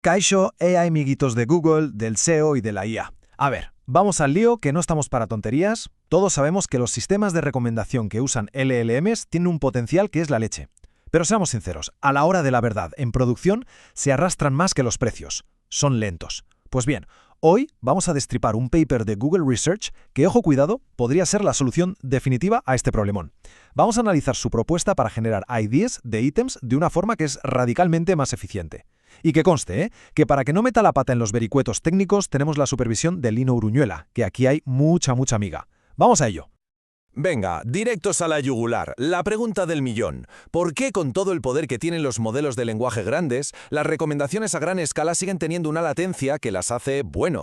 Kaixo, amiguitos de Google, del SEO y de la IA. A ver, vamos al lío, que no estamos para tonterías. Todos sabemos que los sistemas de recomendación que usan LLMs tienen un potencial que es la leche. Pero seamos sinceros, a la hora de la verdad, en producción, se arrastran más que los precios. Son lentos. Pues bien, hoy vamos a destripar un paper de Google Research que, ojo cuidado, podría ser la solución definitiva a este problemón. Vamos a analizar su propuesta para generar IDs de ítems de una forma que es radicalmente más eficiente. Y que conste, que para que no meta la pata en los vericuetos técnicos tenemos la supervisión de Lino Uruñuela, que aquí hay mucha amiga. ¡Vamos a ello! Venga, directos a la yugular. La pregunta del millón. ¿Por qué con todo el poder que tienen los modelos de lenguaje grandes, las recomendaciones a gran escala siguen teniendo una latencia que las hace,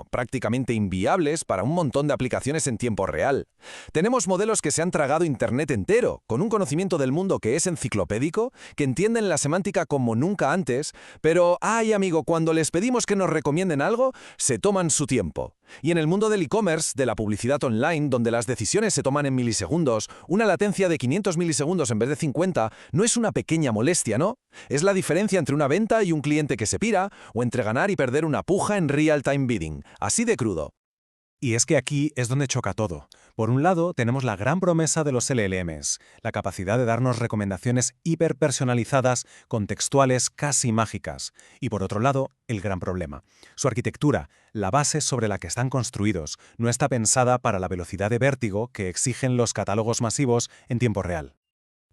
prácticamente inviables para un montón de aplicaciones en tiempo real? Tenemos modelos que se han tragado Internet entero, con un conocimiento del mundo que es enciclopédico, que entienden la semántica como nunca antes, pero, ay amigo, cuando les pedimos que nos recomienden algo, se toman su tiempo. Y en el mundo del e-commerce, de la publicidad online, donde las decisiones se toman en milisegundos, una latencia de 500 milisegundos en vez de 50 no es una pequeña molestia, ¿no? Es la diferencia entre una venta y un cliente que se pira, o entre ganar y perder una puja en real-time bidding. Así de crudo. Y es que aquí es donde choca todo. Por un lado, tenemos la gran promesa de los LLMs, la capacidad de darnos recomendaciones hiperpersonalizadas, contextuales, casi mágicas. Y por otro lado, el gran problema. Su arquitectura, la base sobre la que están construidos, no está pensada para la velocidad de vértigo que exigen los catálogos masivos en tiempo real.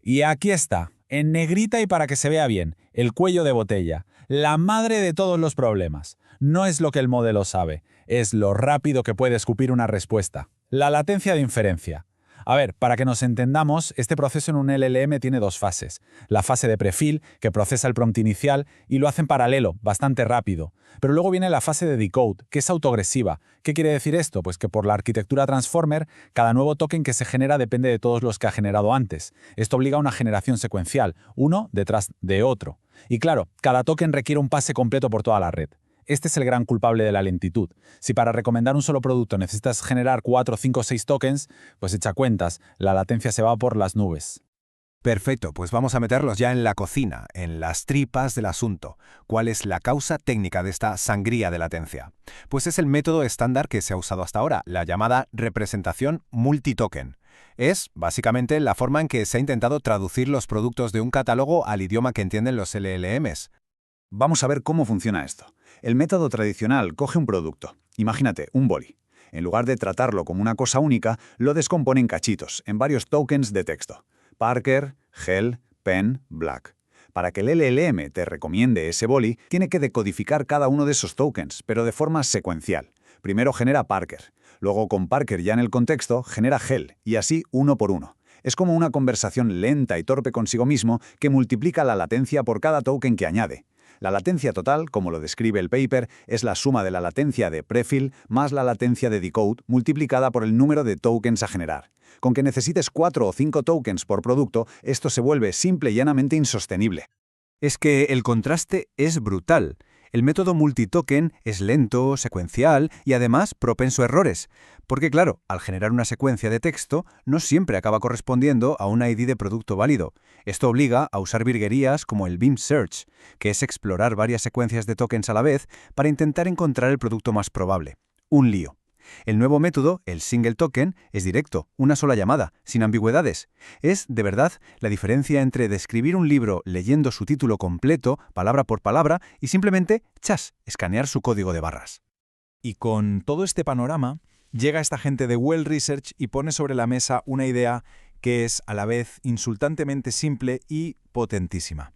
Y aquí está, en negrita y para que se vea bien, el cuello de botella, la madre de todos los problemas. No es lo que el modelo sabe, es lo rápido que puede escupir una respuesta. La latencia de inferencia. A ver, para que nos entendamos, este proceso en un LLM tiene dos fases. La fase de prefill, que procesa el prompt inicial, y lo hace en paralelo, bastante rápido. Pero luego viene la fase de decode, que es autoagresiva. ¿Qué quiere decir esto? Pues que por la arquitectura Transformer, cada nuevo token que se genera depende de todos los que ha generado antes. Esto obliga a una generación secuencial, uno detrás de otro. Y claro, cada token requiere un pase completo por toda la red. Este es el gran culpable de la lentitud. Si para recomendar un solo producto necesitas generar 4, 5, 6 tokens, pues echa cuentas, la latencia se va por las nubes. Perfecto, pues vamos a meterlos ya en la cocina, en las tripas del asunto. ¿Cuál es la causa técnica de esta sangría de latencia? Pues es el método estándar que se ha usado hasta ahora, la llamada representación multitoken. Es, básicamente, la forma en que se ha intentado traducir los productos de un catálogo al idioma que entienden los LLMs. Vamos a ver cómo funciona esto. El método tradicional coge un producto, imagínate, un boli. En lugar de tratarlo como una cosa única, lo descompone en cachitos, en varios tokens de texto. Parker, Gel, Pen, Black. Para que el LLM te recomiende ese boli, tiene que decodificar cada uno de esos tokens, pero de forma secuencial. Primero genera Parker, luego con Parker ya en el contexto, genera Gel, y así uno por uno. Es como una conversación lenta y torpe consigo mismo que multiplica la latencia por cada token que añade. La latencia total, como lo describe el paper, es la suma de la latencia de prefill más la latencia de decode multiplicada por el número de tokens a generar. Con que necesites 4 o 5 tokens por producto, esto se vuelve simple y llanamente insostenible. Es que el contraste es brutal. El método multitoken es lento, secuencial y además propenso a errores. Porque claro, al generar una secuencia de texto, no siempre acaba correspondiendo a un ID de producto válido. Esto obliga a usar virguerías como el beam search, que es explorar varias secuencias de tokens a la vez para intentar encontrar el producto más probable. Un lío. El nuevo método, el single token, es directo, una sola llamada, sin ambigüedades. Es, de verdad, la diferencia entre describir un libro leyendo su título completo, palabra por palabra, y simplemente, escanear su código de barras. Y con todo este panorama, llega esta gente de Well Research y pone sobre la mesa una idea que es a la vez insultantemente simple y potentísima.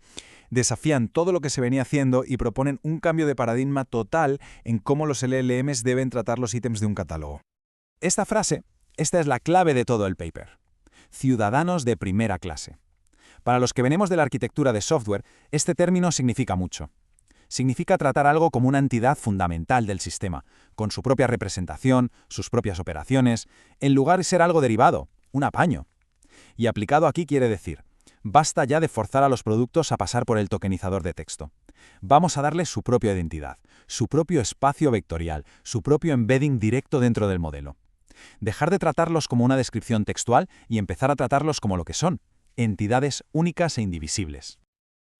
Desafían todo lo que se venía haciendo y proponen un cambio de paradigma total en cómo los LLMs deben tratar los ítems de un catálogo. Esta es la clave de todo el paper. Ciudadanos de primera clase. Para los que venimos de la arquitectura de software, este término significa mucho. Significa tratar algo como una entidad fundamental del sistema, con su propia representación, sus propias operaciones, en lugar de ser algo derivado, un apaño. Y aplicado aquí quiere decir, basta ya de forzar a los productos a pasar por el tokenizador de texto. Vamos a darle su propia identidad, su propio espacio vectorial, su propio embedding directo dentro del modelo. Dejar de tratarlos como una descripción textual y empezar a tratarlos como lo que son, entidades únicas e indivisibles.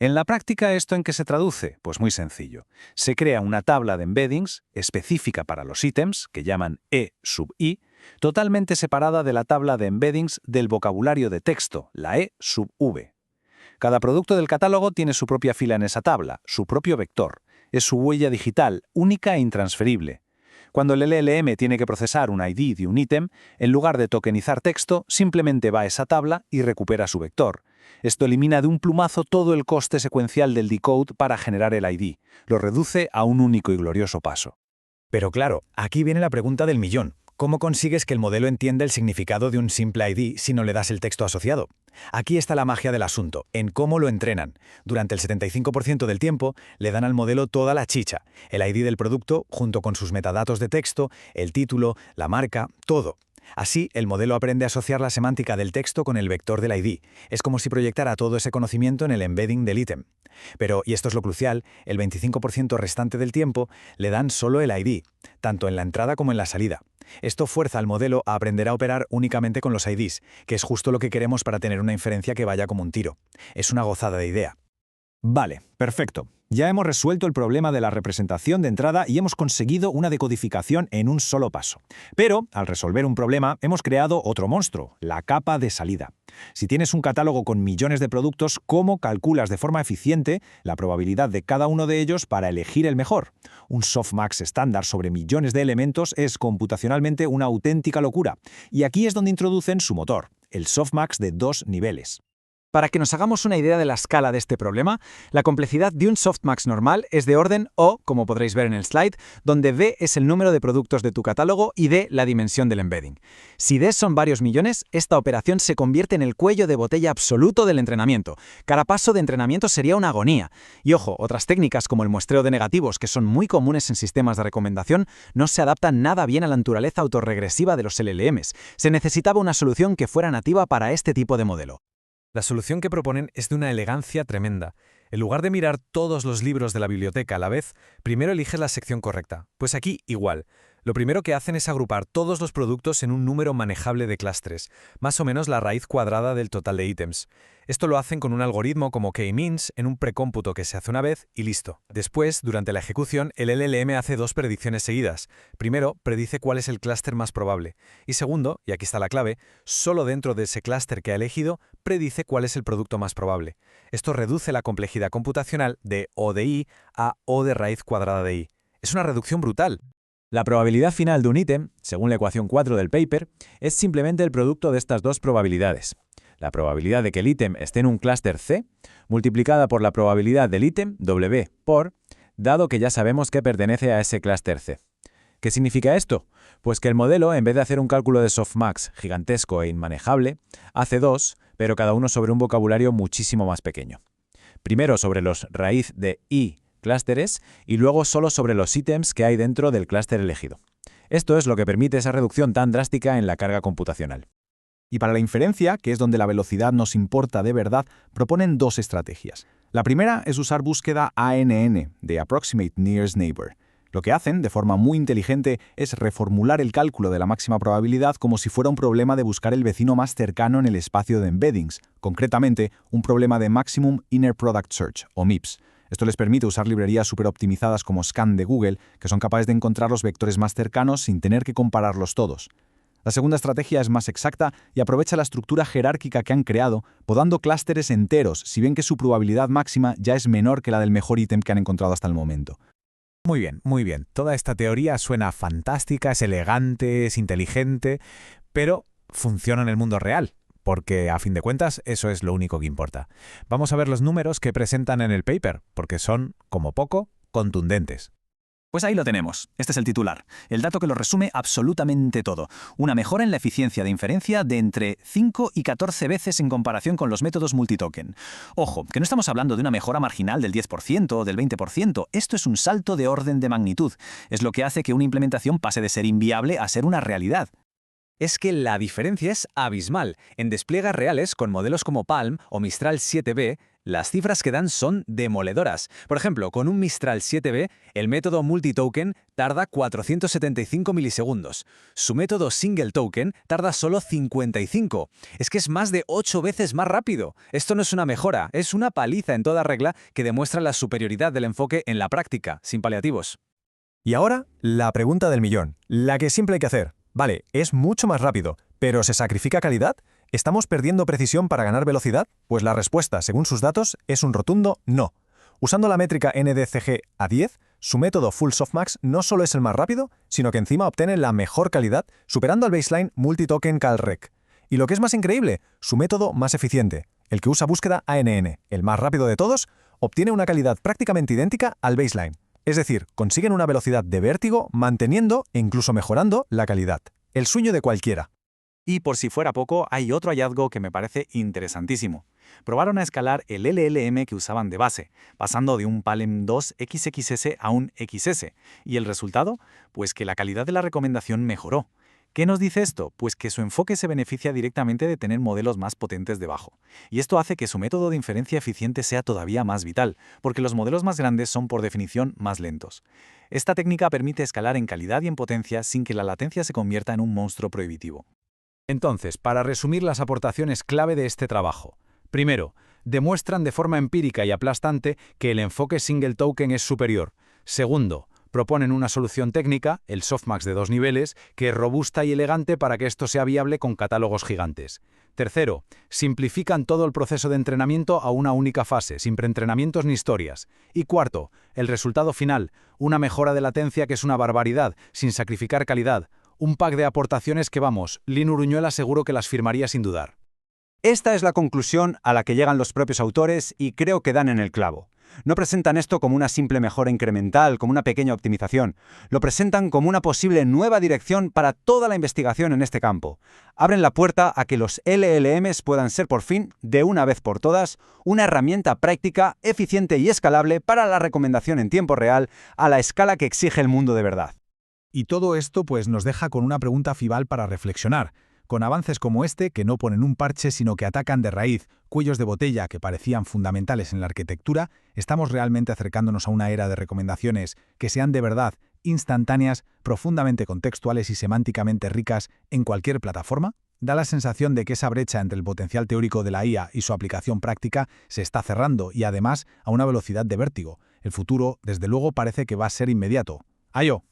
En la práctica, ¿esto en qué se traduce? Pues muy sencillo. Se crea una tabla de embeddings específica para los ítems, que llaman E sub I, totalmente separada de la tabla de embeddings del vocabulario de texto, la E sub V. Cada producto del catálogo tiene su propia fila en esa tabla, su propio vector. Es su huella digital, única e intransferible. Cuando el LLM tiene que procesar un ID de un ítem, en lugar de tokenizar texto, simplemente va a esa tabla y recupera su vector. Esto elimina de un plumazo todo el coste secuencial del decode para generar el ID. Lo reduce a un único y glorioso paso. Pero claro, aquí viene la pregunta del millón. ¿Cómo consigues que el modelo entienda el significado de un simple ID si no le das el texto asociado? Aquí está la magia del asunto, en cómo lo entrenan. Durante el 75% del tiempo, le dan al modelo toda la chicha, el ID del producto junto con sus metadatos de texto, el título, la marca, todo. Así, el modelo aprende a asociar la semántica del texto con el vector del ID. Es como si proyectara todo ese conocimiento en el embedding del ítem. Pero, y esto es lo crucial, el 25% restante del tiempo le dan solo el ID, tanto en la entrada como en la salida. Esto fuerza al modelo a aprender a operar únicamente con los IDs, que es justo lo que queremos para tener una inferencia que vaya como un tiro. Es una gozada de idea. Vale, perfecto. Ya hemos resuelto el problema de la representación de entrada y hemos conseguido una decodificación en un solo paso. Pero, al resolver un problema, hemos creado otro monstruo, la capa de salida. Si tienes un catálogo con millones de productos, ¿cómo calculas de forma eficiente la probabilidad de cada uno de ellos para elegir el mejor? Un softmax estándar sobre millones de elementos es computacionalmente una auténtica locura. Y aquí es donde introducen su motor, el softmax de 2 niveles. Para que nos hagamos una idea de la escala de este problema, la complejidad de un softmax normal es de orden O, como podréis ver en el slide, donde V es el número de productos de tu catálogo y D la dimensión del embedding. Si D son varios millones, esta operación se convierte en el cuello de botella absoluto del entrenamiento. Cada paso de entrenamiento sería una agonía. Y ojo, otras técnicas como el muestreo de negativos, que son muy comunes en sistemas de recomendación, no se adaptan nada bien a la naturaleza autorregresiva de los LLMs. Se necesitaba una solución que fuera nativa para este tipo de modelo. La solución que proponen es de una elegancia tremenda. En lugar de mirar todos los libros de la biblioteca a la vez, primero eliges la sección correcta. Pues aquí igual. Lo primero que hacen es agrupar todos los productos en un número manejable de clústeres, más o menos la raíz cuadrada del total de ítems. Esto lo hacen con un algoritmo como k-means en un precómputo que se hace una vez y listo. Después, durante la ejecución, el LLM hace 2 predicciones seguidas. Primero, predice cuál es el clúster más probable. Y segundo, y aquí está la clave, solo dentro de ese clúster que ha elegido, predice cuál es el producto más probable. Esto reduce la complejidad computacional de O de I a O de raíz cuadrada de I. Es una reducción brutal. La probabilidad final de un ítem, según la ecuación 4 del paper, es simplemente el producto de estas dos probabilidades. La probabilidad de que el ítem esté en un clúster C, multiplicada por la probabilidad del ítem W por, dado que ya sabemos que pertenece a ese clúster C. ¿Qué significa esto? Pues que el modelo, en vez de hacer un cálculo de softmax gigantesco e inmanejable, hace 2, pero cada uno sobre un vocabulario muchísimo más pequeño. Primero sobre los raíz de I clústeres y luego solo sobre los ítems que hay dentro del clúster elegido. Esto es lo que permite esa reducción tan drástica en la carga computacional. Y para la inferencia, que es donde la velocidad nos importa de verdad, proponen 2 estrategias. La primera es usar búsqueda ANN, de Approximate Nearest Neighbor. Lo que hacen, de forma muy inteligente, es reformular el cálculo de la máxima probabilidad como si fuera un problema de buscar el vecino más cercano en el espacio de embeddings, concretamente, un problema de Maximum Inner Product Search, o MIPS. Esto les permite usar librerías superoptimizadas como Scan de Google, que son capaces de encontrar los vectores más cercanos sin tener que compararlos todos. La segunda estrategia es más exacta y aprovecha la estructura jerárquica que han creado, podando clústeres enteros, si bien que su probabilidad máxima ya es menor que la del mejor ítem que han encontrado hasta el momento. Muy bien, muy bien. Toda esta teoría suena fantástica, es elegante, es inteligente, pero funciona en el mundo real, porque a fin de cuentas eso es lo único que importa. Vamos a ver los números que presentan en el paper, porque son, como poco, contundentes. Pues ahí lo tenemos. Este es el titular. El dato que lo resume absolutamente todo. Una mejora en la eficiencia de inferencia de entre 5 y 14 veces en comparación con los métodos multitoken. Ojo, que no estamos hablando de una mejora marginal del 10% o del 20%. Esto es un salto de orden de magnitud. Es lo que hace que una implementación pase de ser inviable a ser una realidad. Es que la diferencia es abismal. En despliegues reales, con modelos como Palm o Mistral 7B, Las cifras que dan son demoledoras. Por ejemplo, con un Mistral 7B, el método multitoken tarda 475 milisegundos. Su método single token tarda solo 55. Es que es más de 8 veces más rápido. Esto no es una mejora, es una paliza en toda regla que demuestra la superioridad del enfoque en la práctica, sin paliativos. Y ahora, la pregunta del millón, la que siempre hay que hacer. Vale, es mucho más rápido, ¿pero se sacrifica calidad? ¿Estamos perdiendo precisión para ganar velocidad? Pues la respuesta, según sus datos, es un rotundo no. Usando la métrica NDCG a 10, su método Full Softmax no solo es el más rápido, sino que encima obtiene la mejor calidad, superando al baseline Multitoken CalRec. Y lo que es más increíble, su método más eficiente, el que usa búsqueda ANN, el más rápido de todos, obtiene una calidad prácticamente idéntica al baseline. Es decir, consiguen una velocidad de vértigo manteniendo e incluso mejorando la calidad. El sueño de cualquiera. Y por si fuera poco, hay otro hallazgo que me parece interesantísimo. Probaron a escalar el LLM que usaban de base, pasando de un Palm 2 XXS a un XS. ¿Y el resultado? Pues que la calidad de la recomendación mejoró. ¿Qué nos dice esto? Pues que su enfoque se beneficia directamente de tener modelos más potentes debajo. Y esto hace que su método de inferencia eficiente sea todavía más vital, porque los modelos más grandes son por definición más lentos. Esta técnica permite escalar en calidad y en potencia sin que la latencia se convierta en un monstruo prohibitivo. Entonces, para resumir las aportaciones clave de este trabajo. Primero, demuestran de forma empírica y aplastante que el enfoque single token es superior. Segundo, proponen una solución técnica, el softmax de 2 niveles, que es robusta y elegante para que esto sea viable con catálogos gigantes. Tercero, simplifican todo el proceso de entrenamiento a una única fase, sin preentrenamientos ni historias. Y cuarto, el resultado final, una mejora de latencia que es una barbaridad, sin sacrificar calidad. Un pack de aportaciones que, vamos, Lin Uruñuela seguro que las firmaría sin dudar. Esta es la conclusión a la que llegan los propios autores y creo que dan en el clavo. No presentan esto como una simple mejora incremental, como una pequeña optimización. Lo presentan como una posible nueva dirección para toda la investigación en este campo. Abren la puerta a que los LLMs puedan ser por fin, de una vez por todas, una herramienta práctica, eficiente y escalable para la recomendación en tiempo real a la escala que exige el mundo de verdad. Y todo esto pues nos deja con una pregunta final para reflexionar. Con avances como este, que no ponen un parche sino que atacan de raíz cuellos de botella que parecían fundamentales en la arquitectura, ¿estamos realmente acercándonos a una era de recomendaciones que sean de verdad instantáneas, profundamente contextuales y semánticamente ricas en cualquier plataforma? Da la sensación de que esa brecha entre el potencial teórico de la IA y su aplicación práctica se está cerrando y además a una velocidad de vértigo. El futuro, desde luego, parece que va a ser inmediato. ¡Ayo!